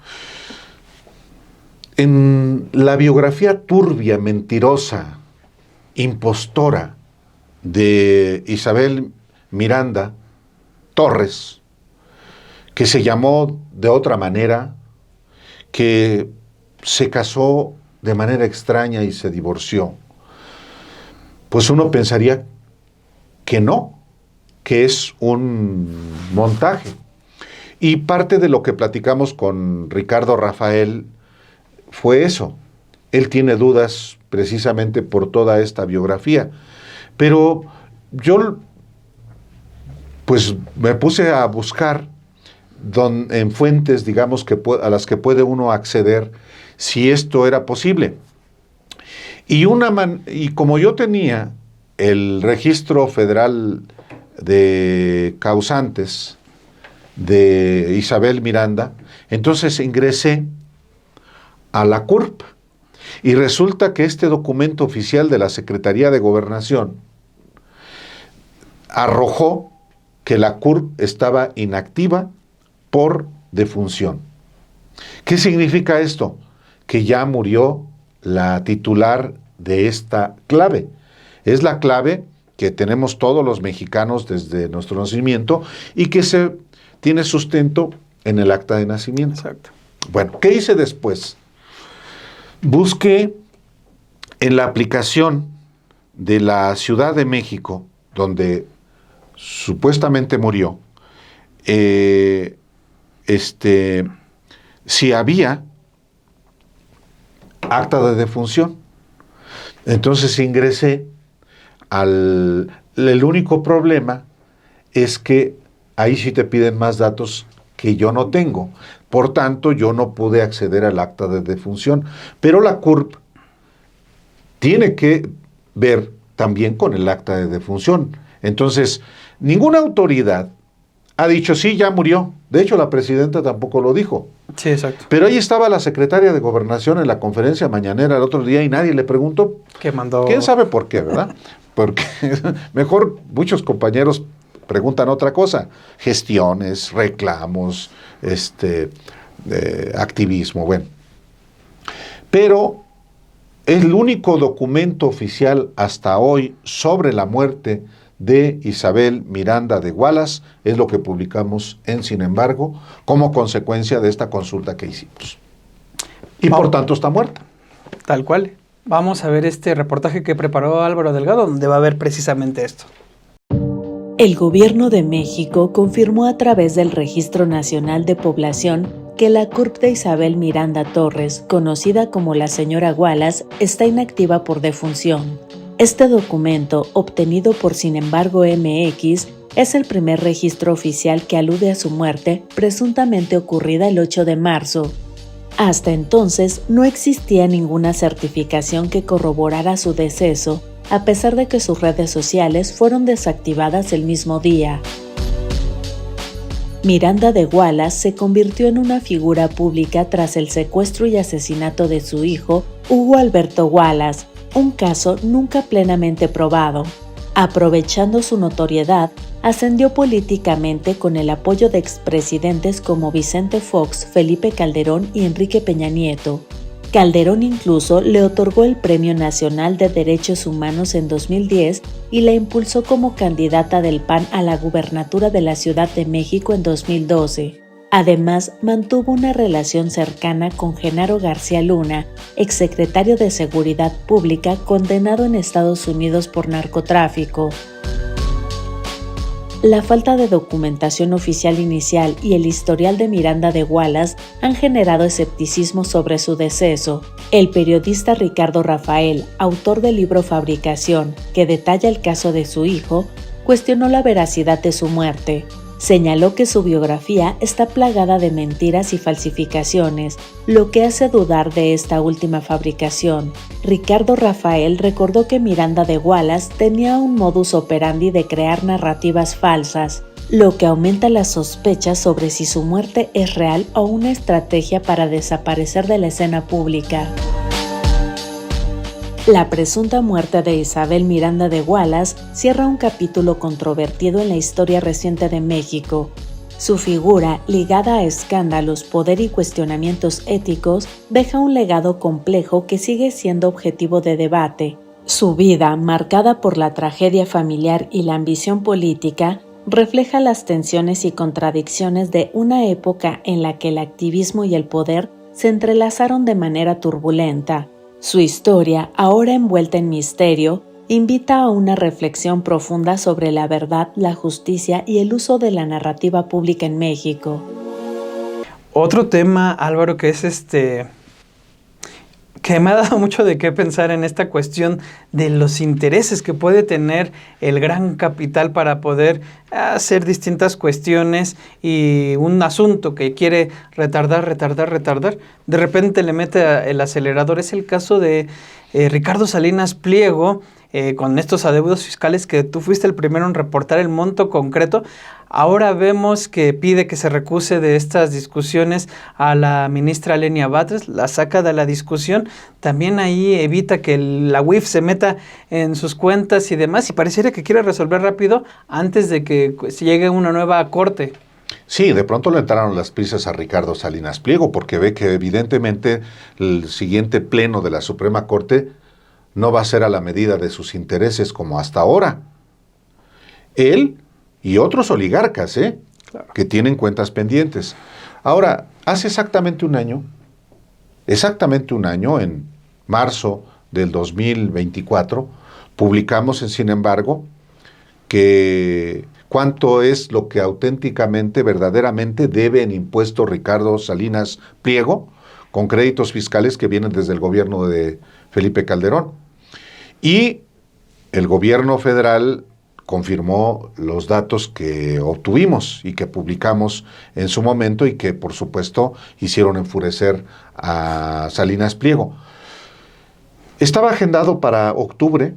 En la biografía turbia, mentirosa, impostora de Isabel Miranda Torres, que se llamó de otra manera, que se casó de manera extraña y se divorció, pues uno pensaría que no, que es un montaje. Y parte de lo que platicamos con Ricardo Rafael fue eso. Él tiene dudas precisamente por toda esta biografía. Pero yo pues me puse a buscar en fuentes, digamos, a las que puede uno acceder si esto era posible. Y como yo tenía el registro federal de causantes de Isabel Miranda, entonces ingresé a la CURP y resulta que este documento oficial de la Secretaría de Gobernación arrojó que la CURP estaba inactiva por defunción. ¿Qué significa esto? Que ya murió la titular de esta clave. Es la clave que tenemos todos los mexicanos desde nuestro nacimiento y que se tiene sustento en el acta de nacimiento. Exacto. Bueno, ¿qué hice después? Busqué en la aplicación de la Ciudad de México, donde supuestamente murió, si había acta de defunción. Entonces ingresé el único problema es que ahí sí te piden más datos que yo no tengo. Por tanto, yo no pude acceder al acta de defunción. Pero la CURP tiene que ver también con el acta de defunción. Entonces, ninguna autoridad ha dicho, sí, ya murió. De hecho, la presidenta tampoco lo dijo. Sí, exacto. Pero ahí estaba la secretaria de Gobernación en la conferencia mañanera el otro día y nadie le preguntó. Que mandó... ¿Quién sabe por qué, verdad? Porque mejor muchos compañeros preguntan otra cosa. Gestiones, reclamos, activismo, bueno. Pero el único documento oficial hasta hoy sobre la muerte de Isabel Miranda de Wallace es lo que publicamos en Sin embargo, como consecuencia de esta consulta que hicimos. Y por tanto está muerta. Tal cual. Vamos a ver este reportaje que preparó Álvaro Delgado, donde va a ver precisamente esto. El Gobierno de México confirmó a través del Registro Nacional de Población que la CURP de Isabel Miranda Torres, conocida como la señora Wallace, está inactiva por defunción. Este documento, obtenido por Sin embargo MX, es el primer registro oficial que alude a su muerte, presuntamente ocurrida el 8 de marzo. Hasta entonces, no existía ninguna certificación que corroborara su deceso, a pesar de que sus redes sociales fueron desactivadas el mismo día. Miranda de Wallace se convirtió en una figura pública tras el secuestro y asesinato de su hijo, Hugo Alberto Wallace, un caso nunca plenamente probado. Aprovechando su notoriedad, ascendió políticamente con el apoyo de expresidentes como Vicente Fox, Felipe Calderón y Enrique Peña Nieto. Calderón incluso le otorgó el Premio Nacional de Derechos Humanos en 2010 y la impulsó como candidata del PAN a la gubernatura de la Ciudad de México en 2012. Además, mantuvo una relación cercana con Genaro García Luna, exsecretario de Seguridad Pública condenado en Estados Unidos por narcotráfico. La falta de documentación oficial inicial y el historial de Miranda de Wallace han generado escepticismo sobre su deceso. El periodista Ricardo Rafael, autor del libro Fabricación, que detalla el caso de su hijo, cuestionó la veracidad de su muerte. Señaló que su biografía está plagada de mentiras y falsificaciones, lo que hace dudar de esta última fabricación. Ricardo Rafael recordó que Miranda de Wallace tenía un modus operandi de crear narrativas falsas, lo que aumenta las sospechas sobre si su muerte es real o una estrategia para desaparecer de la escena pública. La presunta muerte de Isabel Miranda de Wallace cierra un capítulo controvertido en la historia reciente de México. Su figura, ligada a escándalos, poder y cuestionamientos éticos, deja un legado complejo que sigue siendo objetivo de debate. Su vida, marcada por la tragedia familiar y la ambición política, refleja las tensiones y contradicciones de una época en la que el activismo y el poder se entrelazaron de manera turbulenta. Su historia, ahora envuelta en misterio, invita a una reflexión profunda sobre la verdad, la justicia y el uso de la narrativa pública en México. Otro tema, Álvaro, que es que me ha dado mucho de qué pensar en esta cuestión de los intereses que puede tener el gran capital para poder hacer distintas cuestiones y un asunto que quiere retardar, de repente le mete el acelerador. Es el caso de Ricardo Salinas Pliego con estos adeudos fiscales que tú fuiste el primero en reportar el monto concreto. Ahora vemos que pide que se recuse de estas discusiones a la ministra Lenia Batres, la saca de la discusión, también ahí evita que la UIF se meta en sus cuentas y demás, y pareciera que quiere resolver rápido antes de que llegue una nueva corte. Sí, de pronto le entraron las prisas a Ricardo Salinas Pliego porque ve que evidentemente el siguiente pleno de la Suprema Corte no va a ser a la medida de sus intereses como hasta ahora. Él y otros oligarcas, claro, que tienen cuentas pendientes. Ahora, hace exactamente un año, en marzo del 2024, publicamos en Sin embargo que cuánto es lo que auténticamente, verdaderamente debe en impuestos Ricardo Salinas Pliego con créditos fiscales que vienen desde el gobierno de Felipe Calderón. Y el gobierno federal confirmó los datos que obtuvimos y que publicamos en su momento y que, por supuesto, hicieron enfurecer a Salinas Pliego. Estaba agendado para octubre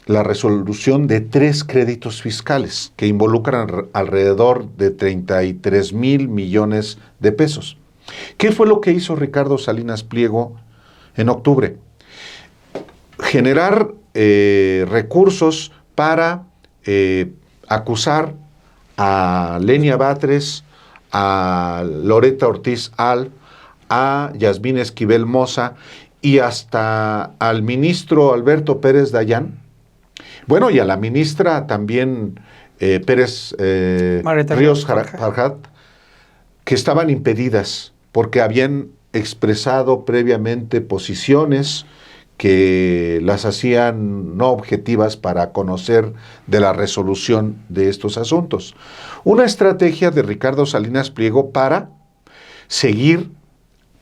la resolución de 3 créditos fiscales que involucran alrededor de 33,000 millones de pesos. ¿Qué fue lo que hizo Ricardo Salinas Pliego en octubre? Generar recursos para acusar a Lenia Batres, a Loretta Ortiz Al, a Yasmín Esquivel Moza y hasta al ministro Alberto Pérez Dayán. Bueno, y a la ministra también Pérez Ríos Farjat, que estaban impedidas porque habían expresado previamente posiciones que las hacían no objetivas para conocer de la resolución de estos asuntos. Una estrategia de Ricardo Salinas Pliego para seguir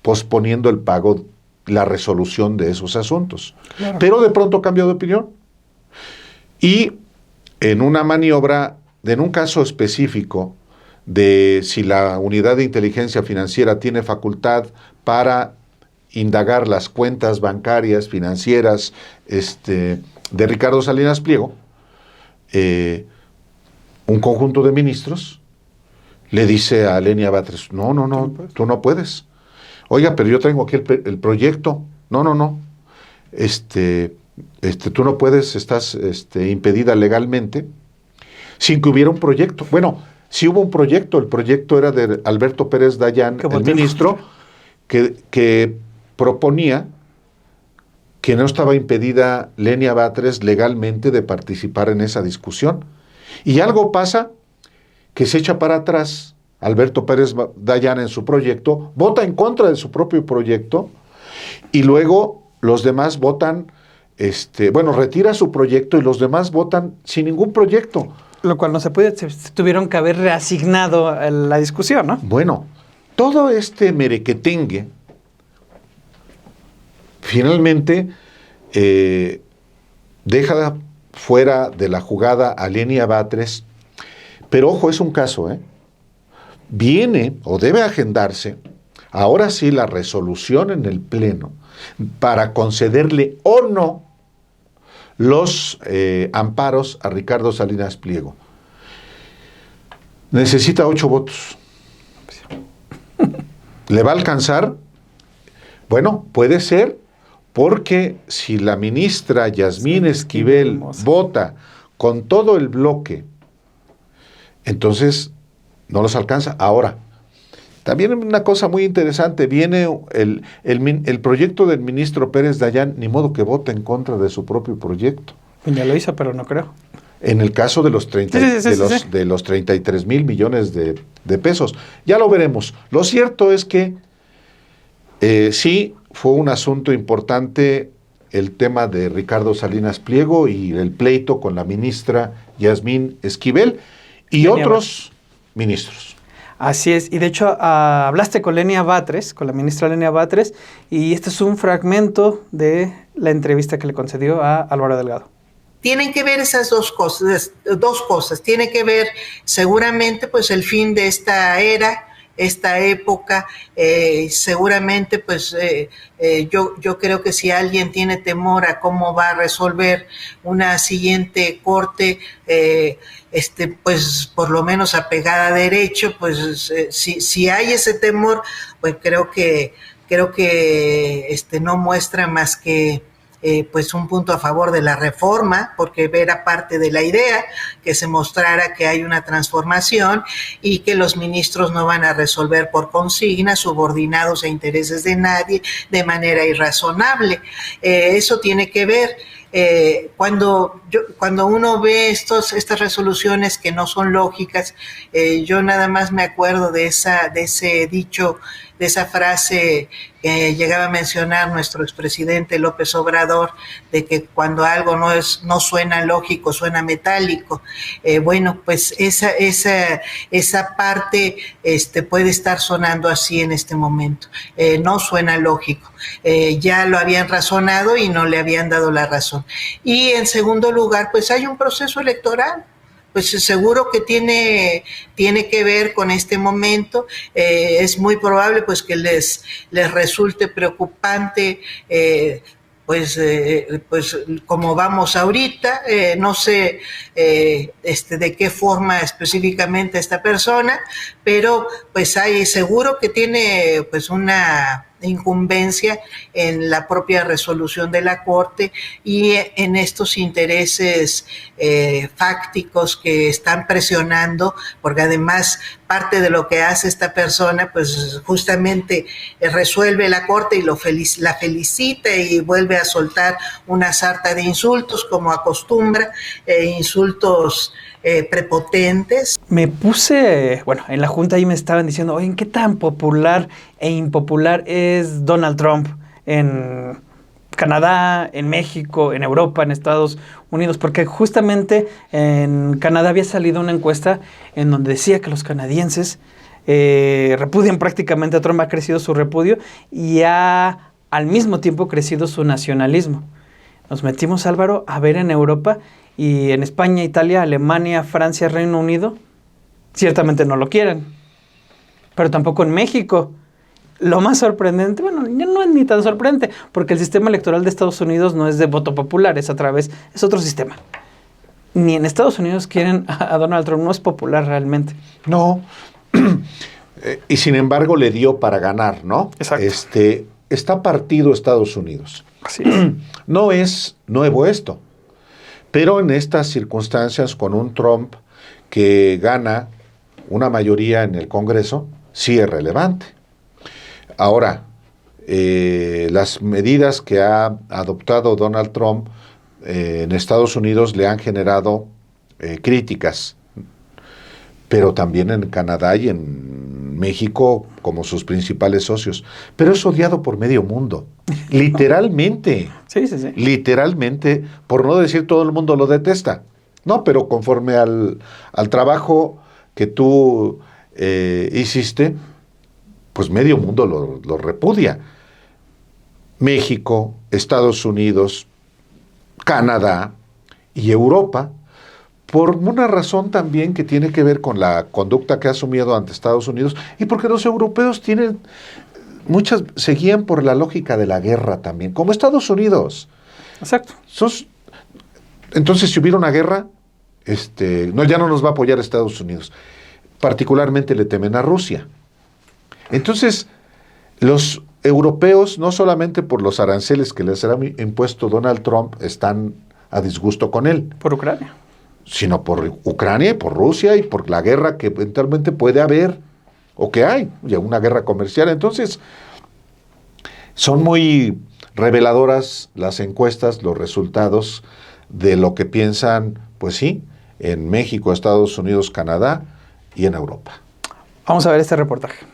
posponiendo el pago, la resolución de esos asuntos. Claro. Pero de pronto cambió de opinión. Y en una maniobra, en un caso específico de si la unidad de inteligencia financiera tiene facultad para indagar las cuentas bancarias, financieras de Ricardo Salinas Pliego, un conjunto de ministros le dice a Lenia Batres, no, tú no puedes. Oiga, pero yo tengo aquí el proyecto. No. Tú no puedes, estás impedida legalmente, sin que hubiera un proyecto. Bueno, sí hubo un proyecto, el proyecto era de Alberto Pérez Dayán, el ministro, que proponía que no estaba impedida Lenia Batres legalmente de participar en esa discusión. Y algo pasa que se echa para atrás Alberto Pérez Dayán en su proyecto, vota en contra de su propio proyecto, y luego los demás votan, retira su proyecto y los demás votan sin ningún proyecto. Lo cual no se puede, tuvieron que haber reasignado la discusión, ¿no? Bueno, todo este merequetengue finalmente deja fuera de la jugada a Lenia Batres, pero ojo, es un caso, viene o debe agendarse, ahora sí, la resolución en el Pleno para concederle o no los amparos a Ricardo Salinas Pliego. Necesita 8 votos. ¿Le va a alcanzar? Bueno, puede ser, porque si la ministra Yasmín Esquivel vota con todo el bloque, entonces no los alcanza. Ahora, también una cosa muy interesante, viene el proyecto del ministro Pérez Dayán, ni modo que vote en contra de su propio proyecto. Ya lo hizo, pero no creo. En el caso de los 33,000 millones de pesos. Ya lo veremos. Lo cierto es que sí fue un asunto importante el tema de Ricardo Salinas Pliego y el pleito con la ministra Yasmín Esquivel y otros ministros. Así es, y de hecho hablaste con Lenia Batres, con la ministra Lenia Batres, y este es un fragmento de la entrevista que le concedió a Álvaro Delgado. Tienen que ver esas dos cosas. Tiene que ver seguramente pues el fin de esta era esta época. Seguramente, pues yo creo que si alguien tiene temor a cómo va a resolver una siguiente corte, pues por lo menos apegada a derecho, pues si hay ese temor, pues creo que no muestra más que pues un punto a favor de la reforma, porque era parte de la idea que se mostrara que hay una transformación y que los ministros no van a resolver por consigna, subordinados a intereses de nadie, de manera irrazonable. Eso tiene que ver. Cuando uno ve estas resoluciones que no son lógicas, yo nada más me acuerdo de ese dicho, de esa frase que llegaba a mencionar nuestro expresidente López Obrador, de que cuando algo no suena lógico, suena metálico. Bueno, pues esa parte puede estar sonando así en este momento. No suena lógico. Ya lo habían razonado y no le habían dado la razón. Y en segundo lugar, pues hay un proceso electoral. Pues seguro que tiene que ver con este momento. Es muy probable pues que les resulte preocupante pues como vamos ahorita. No sé de qué forma específicamente esta persona, pero pues seguro que tiene pues una incumbencia en la propia resolución de la Corte y en estos intereses fácticos que están presionando, porque además parte de lo que hace esta persona, pues justamente resuelve la Corte y la felicita y vuelve a soltar una sarta de insultos como acostumbra, insultos prepotentes. Me puse, bueno, en la junta ahí me estaban diciendo, oye, ¿qué tan popular e impopular es Donald Trump en Canadá, en México, en Europa, en Estados Unidos? Porque justamente en Canadá había salido una encuesta en donde decía que los canadienses repudian prácticamente a Trump, ha crecido su repudio y ha al mismo tiempo crecido su nacionalismo. Nos metimos, Álvaro, a ver en Europa y en España, Italia, Alemania, Francia, Reino Unido, ciertamente no lo quieren, pero tampoco en México. Lo más sorprendente, bueno, ya no es ni tan sorprendente, porque el sistema electoral de Estados Unidos no es de voto popular, es otro sistema. Ni en Estados Unidos quieren a Donald Trump, no es popular realmente. No, y sin embargo le dio para ganar, ¿no? Exacto. Está partido Estados Unidos. Así es. No es nuevo esto, pero en estas circunstancias con un Trump que gana una mayoría en el Congreso, sí es relevante. Ahora, las medidas que ha adoptado Donald Trump en Estados Unidos le han generado críticas, pero también en Canadá y en México como sus principales socios. Pero es odiado por medio mundo, literalmente. Sí. Literalmente, por no decir todo el mundo lo detesta. No, pero conforme al trabajo que tú hiciste, pues medio mundo lo repudia. México, Estados Unidos, Canadá y Europa, por una razón también que tiene que ver con la conducta que ha asumido ante Estados Unidos y porque los europeos seguían por la lógica de la guerra también, como Estados Unidos. Exacto. Entonces, si hubiera una guerra, ya no nos va a apoyar Estados Unidos. Particularmente le temen a Rusia. Entonces, los europeos, no solamente por los aranceles que les ha impuesto Donald Trump, están a disgusto con él. Por Ucrania. Sino por Ucrania y por Rusia y por la guerra que eventualmente puede haber, o que hay, ya una guerra comercial. Entonces, son muy reveladoras las encuestas, los resultados de lo que piensan, pues sí, en México, Estados Unidos, Canadá y en Europa. Vamos a ver este reportaje.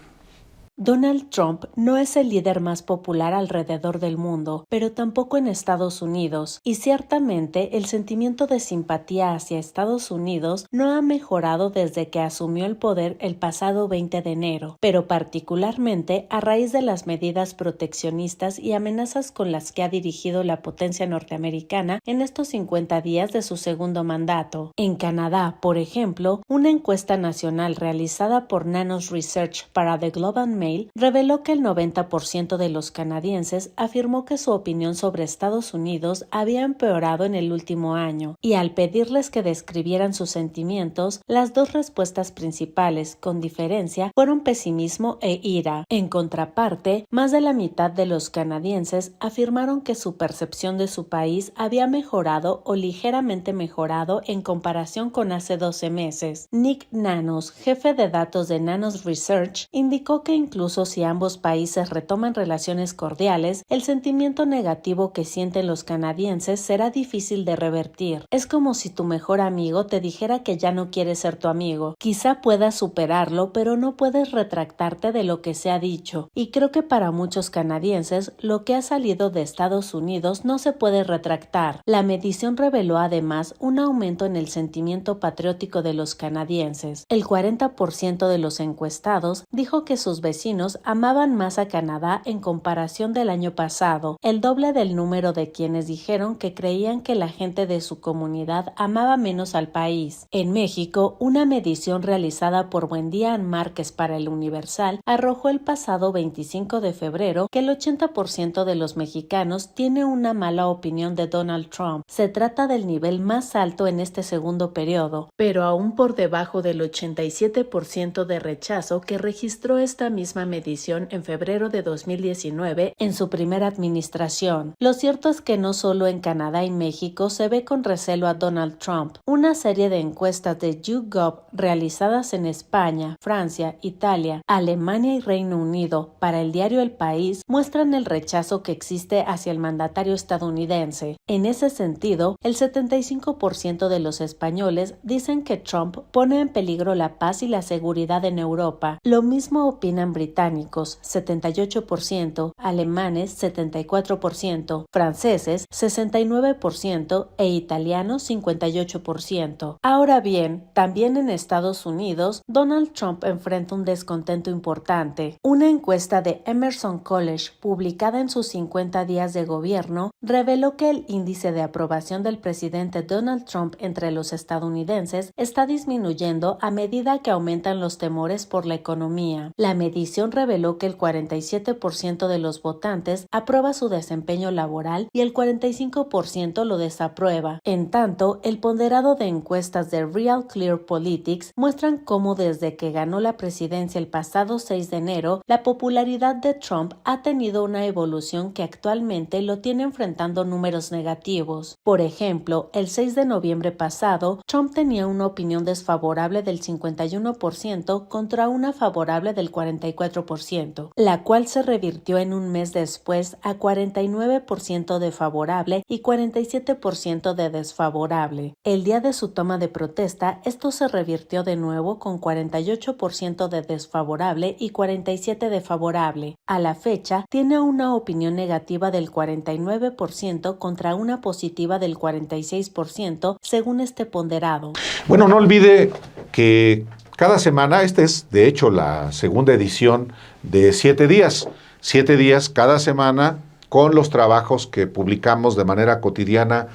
Donald Trump no es el líder más popular alrededor del mundo, pero tampoco en Estados Unidos, y ciertamente el sentimiento de simpatía hacia Estados Unidos no ha mejorado desde que asumió el poder el pasado 20 de enero, pero particularmente a raíz de las medidas proteccionistas y amenazas con las que ha dirigido la potencia norteamericana en estos 50 días de su segundo mandato. En Canadá, por ejemplo, una encuesta nacional realizada por Nanos Research para The Globe and Mail reveló que el 90% de los canadienses afirmó que su opinión sobre Estados Unidos había empeorado en el último año, y al pedirles que describieran sus sentimientos, las dos respuestas principales, con diferencia, fueron pesimismo e ira. En contraparte, más de la mitad de los canadienses afirmaron que su percepción de su país había mejorado o ligeramente mejorado en comparación con hace 12 meses. Nick Nanos, jefe de datos de Nanos Research, indicó que incluso si ambos países retoman relaciones cordiales, el sentimiento negativo que sienten los canadienses será difícil de revertir. Es como si tu mejor amigo te dijera que ya no quiere ser tu amigo. Quizá puedas superarlo, pero no puedes retractarte de lo que se ha dicho. Y creo que para muchos canadienses, lo que ha salido de Estados Unidos no se puede retractar. La medición reveló además un aumento en el sentimiento patriótico de los canadienses. El 40% de los encuestados dijo que sus vecinos amaban más a Canadá en comparación del año pasado, el doble del número de quienes dijeron que creían que la gente de su comunidad amaba menos al país. En México, una medición realizada por Buendía Márquez para El Universal arrojó el pasado 25 de febrero que el 80% de los mexicanos tiene una mala opinión de Donald Trump. Se trata del nivel más alto en este segundo periodo, pero aún por debajo del 87% de rechazo que registró esta misma medición en febrero de 2019 en su primera administración. Lo cierto es que no solo en Canadá y México se ve con recelo a Donald Trump. Una serie de encuestas de YouGov realizadas en España, Francia, Italia, Alemania y Reino Unido para el diario El País muestran el rechazo que existe hacia el mandatario estadounidense. En ese sentido, el 75% de los españoles dicen que Trump pone en peligro la paz y la seguridad en Europa. Lo mismo opinan británicos, 78%, alemanes, 74%, franceses, 69% e italianos, 58%. Ahora bien, también en Estados Unidos, Donald Trump enfrenta un descontento importante. Una encuesta de Emerson College, publicada en sus 50 días de gobierno, reveló que el índice de aprobación del presidente Donald Trump entre los estadounidenses está disminuyendo a medida que aumentan los temores por la economía. La medición reveló que el 47% de los votantes aprueba su desempeño laboral y el 45% lo desaprueba. En tanto, el ponderado de encuestas de Real Clear Politics muestran cómo desde que ganó la presidencia el pasado 6 de enero, la popularidad de Trump ha tenido una evolución que actualmente lo tiene enfrentando números negativos. Por ejemplo, el 6 de noviembre pasado, Trump tenía una opinión desfavorable del 51% contra una favorable del 44%, la cual se revirtió en un mes después a 49% de favorable y 47% de desfavorable. El día de su toma de protesta, esto se revirtió de nuevo con 48% de desfavorable y 47% de favorable. A la fecha, tiene una opinión negativa del 49% contra una positiva del 46%, según este ponderado. Bueno, no olvide que cada semana, esta es de hecho la segunda edición de 7 días. 7 días cada semana con los trabajos que publicamos de manera cotidiana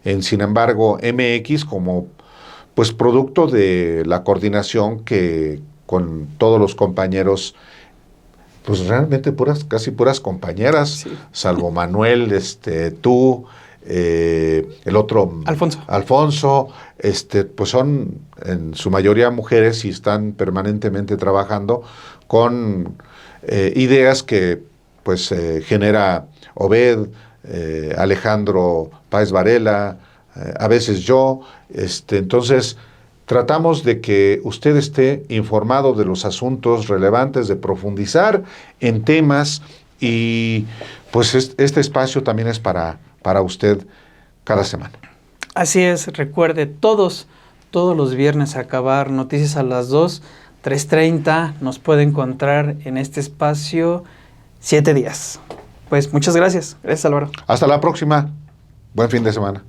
en Sin embargo MX como pues producto de la coordinación que con todos los compañeros, pues realmente casi puras compañeras, sí. Salvo Manuel, tú, el otro Alfonso, pues son en su mayoría mujeres y están permanentemente trabajando con ideas que pues genera Obed, Alejandro Páez Varela, a veces yo, entonces tratamos de que usted esté informado de los asuntos relevantes, de profundizar en temas y pues este espacio también es para usted cada semana. Así es, recuerde, todos los viernes acabar Noticias a las 2 3:30 nos puede encontrar en este espacio 7 días. Pues muchas gracias. Gracias, Álvaro. Hasta la próxima. Buen fin de semana.